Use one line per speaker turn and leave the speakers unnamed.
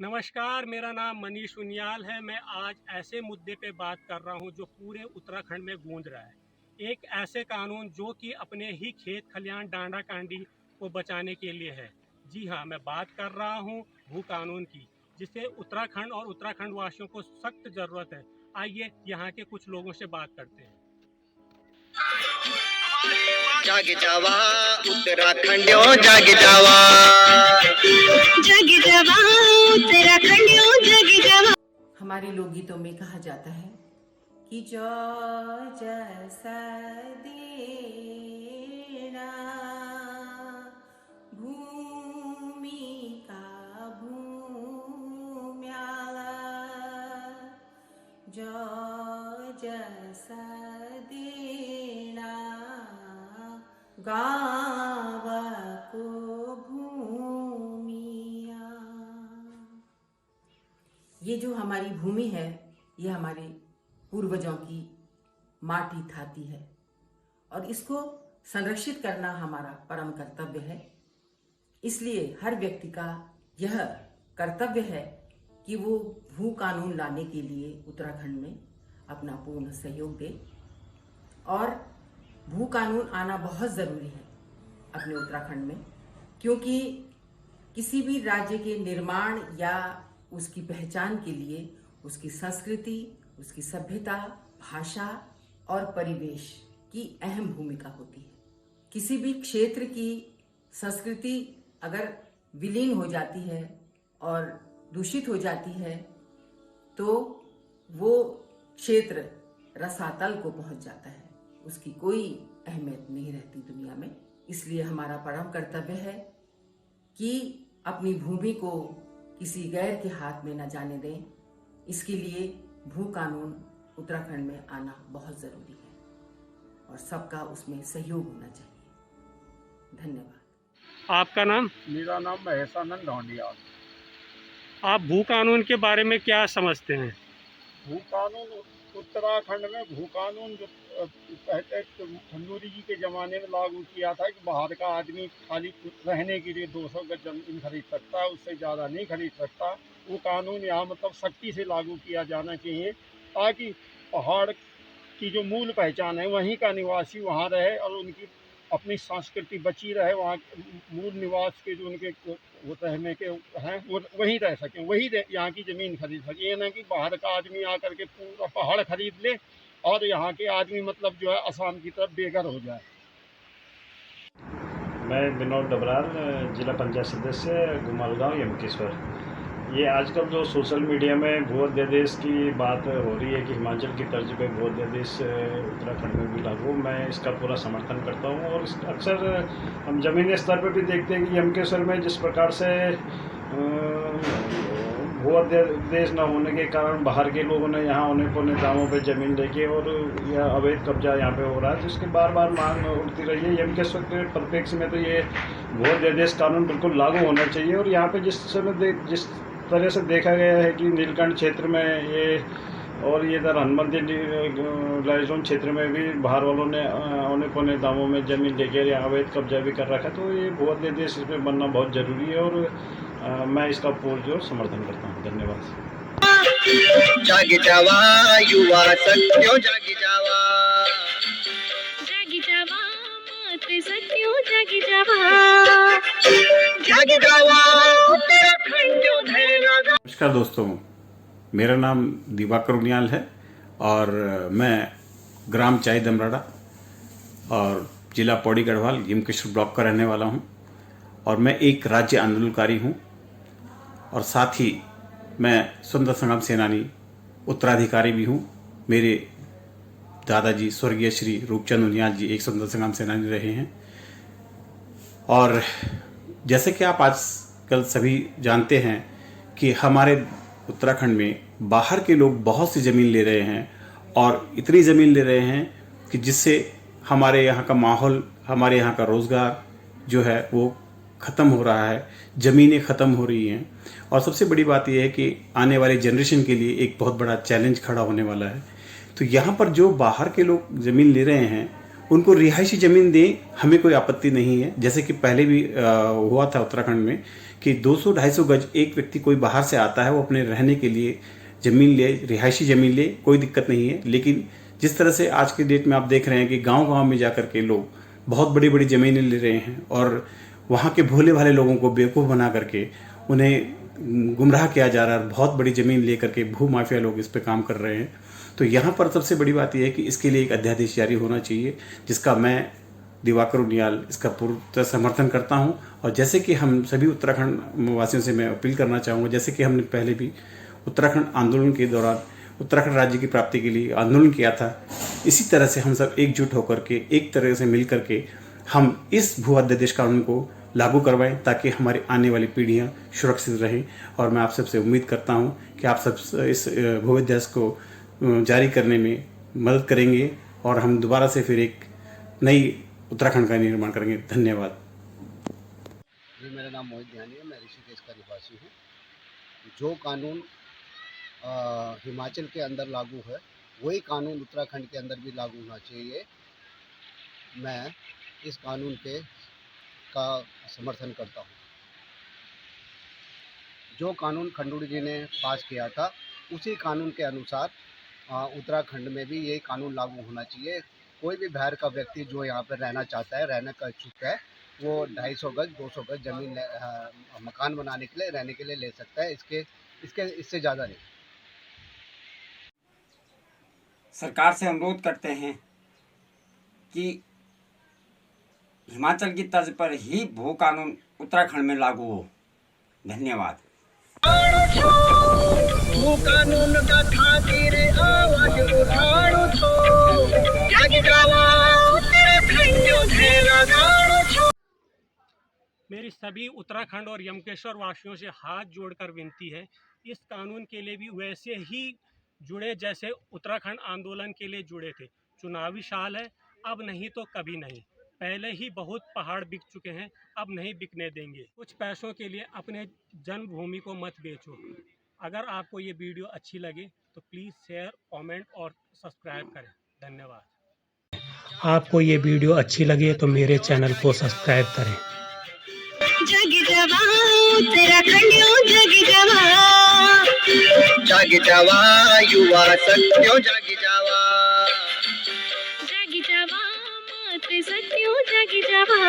नमस्कार, मेरा नाम मनीष उनियाल है। मैं आज ऐसे मुद्दे पे बात कर रहा हूँ जो पूरे उत्तराखंड में गूंज रहा है। एक ऐसे कानून जो कि अपने ही खेत खलियान डांडा कांडी को बचाने के लिए है। जी हाँ, मैं बात कर रहा हूँ भू कानून की, जिसे उत्तराखंड और उत्तराखंड वासियों को सख्त ज़रूरत है। आइए यहाँ के कुछ लोगों से बात करते हैं।
जाग जावा उत्तराखंडियों जाग जावा,
जग जावा उत्तराखंडियों जग जावा।
हमारे लोकगीतों में कहा जाता है कि जो जैसा देना भूमि का भूम्याला, जो जैसा देना गाँव को भूमिया। ये जो हमारी भूमि है, ये हमारे पूर्वजों की माटी थाती है और इसको संरक्षित करना हमारा परम कर्तव्य है। इसलिए हर व्यक्ति का यह कर्तव्य है कि वो भू कानून लाने के लिए उत्तराखंड में अपना पूर्ण सहयोग दे। और भू कानून आना बहुत ज़रूरी है अपने उत्तराखंड में, क्योंकि किसी भी राज्य के निर्माण या उसकी पहचान के लिए उसकी संस्कृति, उसकी सभ्यता, भाषा और परिवेश की अहम भूमिका होती है। किसी भी क्षेत्र की संस्कृति अगर विलीन हो जाती है और दूषित हो जाती है तो वो क्षेत्र रसातल को पहुंच जाता है, उसकी कोई अहमियत नहीं रहती दुनिया में। इसलिए हमारा परम कर्तव्य है कि अपनी भूमि को किसी गैर के हाथ में न जाने दें। इसके लिए भू कानून उत्तराखंड में आना बहुत ज़रूरी है और सबका उसमें सहयोग होना चाहिए। धन्यवाद।
आपका नाम?
मेरा नाम महेशानंद ढोंडिया।
आप भू कानून के बारे में क्या समझते हैं?
भू कानून उत्तराखंड में भू कानून जो पहले खंडूरी जी के ज़माने में लागू किया था कि बाहर का आदमी खाली रहने के लिए 200 गज जमीन खरीद सकता है, उससे ज़्यादा नहीं खरीद सकता। वो कानून यहाँ मतलब सख्ती से लागू किया जाना चाहिए ताकि पहाड़ की जो मूल पहचान है वहीं का निवासी वहाँ रहे और उनकी अपनी संस्कृति बची रहे। वहाँ मूल निवास के जो उनके वो रहने के हैं वो वहीं रह सकें, वही यहाँ की ज़मीन खरीद सकें। ये ना कि बाहर का आदमी आकर के पूरा पहाड़ खरीद ले और यहाँ के आदमी मतलब जो है असम की तरफ बेघर हो जाए।
मैं विनोद डबरार, जिला पंचायत सदस्य गुमालगांव यमकेश्वर। ये आजकल जो सोशल मीडिया में भू अध्यादेश की बात हो रही है कि हिमाचल की तर्ज पे भू अध्यादेश उत्तराखंड में भी लागू, मैं इसका पूरा समर्थन करता हूँ। और अक्सर हम ज़मीनी स्तर पर भी देखते हैं कि यमकेश्वर में जिस प्रकार से भू अध्यादेश न होने के कारण बाहर के लोगों ने यहाँ औने पौने दामों पे ज़मीन लेके और यह अवैध कब्जा यहाँ पे हो रहा है, जिसकी बार बार मांग उठती रही है। यमकेश्वर के परिप्रेक्ष्य में तो ये भू अध्यादेश कानून बिल्कुल लागू होना चाहिए। और यहाँ पे जिस तरह से देखा गया है कि नीलकंठ क्षेत्र में ये और ये इधर हनुमंदी लाइजोन क्षेत्र में भी बाहर वालों ने औने पौने दामों में ज़मीन लेके या अवैध कब्जा भी कर रखा है, तो ये भू अध्यादेश इसमें बनना बहुत ज़रूरी है और मैं इसका पूर्ण समर्थन करता हूँ। धन्यवाद।
जाग जावा युवा शक्तियों जाग जावा,
जग जावा माते सखियों जग जावा,
जाग जावा उत्तराखंडियों धैर्य।
नमस्कार दोस्तों, मेरा नाम दिवाकर उनियाल है और मैं ग्राम चाई दमराड़ा और जिला पौड़ी गढ़वाल यमकेश्वर ब्लॉक का रहने वाला हूं और मैं एक राज्य आंदोलनकारी हूं और साथ ही मैं स्वतंत्रता संग्राम सेनानी उत्तराधिकारी भी हूं। मेरे दादाजी स्वर्गीय श्री रूपचंद उनियाल जी एक स्वतंत्रता संग्राम सेनानी रहे हैं। और जैसे कि आप आजकल सभी जानते हैं कि हमारे उत्तराखंड में बाहर के लोग बहुत सी ज़मीन ले रहे हैं और इतनी ज़मीन ले रहे हैं कि जिससे हमारे यहाँ का माहौल, हमारे यहाँ का रोज़गार जो है वो ख़त्म हो रहा है, ज़मीनें ख़त्म हो रही हैं। और सबसे बड़ी बात यह है कि आने वाले जनरेशन के लिए एक बहुत बड़ा चैलेंज खड़ा होने वाला है। तो यहाँ पर जो बाहर के लोग ज़मीन ले रहे हैं उनको रिहायशी ज़मीन दें, हमें कोई आपत्ति नहीं है। जैसे कि पहले भी हुआ था उत्तराखंड में कि 200-250 गज एक व्यक्ति कोई बाहर से आता है, वो अपने रहने के लिए ज़मीन ले, रिहायशी ज़मीन ले, कोई दिक्कत नहीं है। लेकिन जिस तरह से आज के डेट में आप देख रहे हैं कि गांव-गांव में जाकर के लोग बहुत बड़ी-बड़ी ज़मीनें ले रहे हैं और वहाँ के भोले भाले लोगों को बेवकूफ़ बना करके उन्हें गुमराह किया जा रहा है। बहुत बड़ी ज़मीन ले करके भू माफिया लोग इस पे काम कर रहे हैं। तो यहाँ पर सबसे बड़ी बात यह है कि इसके लिए एक अध्यादेश जारी होना चाहिए, जिसका मैं दिवाकर उनियाल इसका पूर्ण समर्थन करता हूँ। और जैसे कि हम सभी उत्तराखंड वासियों से मैं अपील करना चाहूँगा, जैसे कि हमने पहले भी उत्तराखंड आंदोलन के दौरान उत्तराखंड राज्य की प्राप्ति के लिए आंदोलन किया था, इसी तरह से हम सब एकजुट होकर के एक तरह से मिल करके हम इस भू अध्यादेश कानून को लागू करवाएं, ताकि हमारी आने वाली पीढ़ियां सुरक्षित रहें। और मैं आप सबसे उम्मीद करता हूं कि आप सब इस भू अध्यादेश को जारी करने में मदद करेंगे और हम दोबारा से फिर एक नई उत्तराखंड का निर्माण करेंगे। धन्यवाद।
जी, मेरा नाम मोहित ध्यानी है, मैं ऋषिकेश का निवासी हूँ। जो कानून हिमाचल के अंदर लागू है, वही कानून उत्तराखंड के अंदर भी लागू होना चाहिए। मैं इस कानून का समर्थन करता हूँ। जो कानून खंडूड़ी जी ने पास किया था, उसी कानून के अनुसार उत्तराखंड में भी ये कानून लागू होना चाहिए। कोई भी बाहर का व्यक्ति जो यहाँ पर रहना चाहता है, रहने का इच्छुक है, वो 250 गज 200 गज ज़मीन मकान बनाने के लिए, रहने के लिए ले सकता है। इससे ज़्यादा नहीं।
सरकार से अनुरोध करते हैं कि हिमाचल की तर्ज पर ही भू कानून उत्तराखंड में लागू हो। धन्यवाद।
भू कानून का खातिर आवाज उठाओ छो, जागी जावा उत्तराखंड उठेगा गाड़ो छो।
मेरी सभी उत्तराखंड और यमकेश्वर वासियों से हाथ जोड़कर विनती है, इस कानून के लिए भी वैसे ही जुड़े जैसे उत्तराखंड आंदोलन के लिए जुड़े थे। चुनावी साल है, अब नहीं तो कभी नहीं। पहले ही बहुत पहाड़ बिक चुके हैं, अब नहीं बिकने देंगे। कुछ पैसों के लिए अपने जन्मभूमि को मत बेचो। अगर आपको ये वीडियो अच्छी लगे तो प्लीज़ शेयर, कमेंट और सब्सक्राइब करें। धन्यवाद। आपको ये वीडियो अच्छी लगे तो मेरे चैनल को सब्सक्राइब करें।
जागी जावा उत्तराखंडियों जागी जावा,
जागी जावा युवा शक्तियों जागी जावा,
जागी जावा माते सखियों जागी जावा।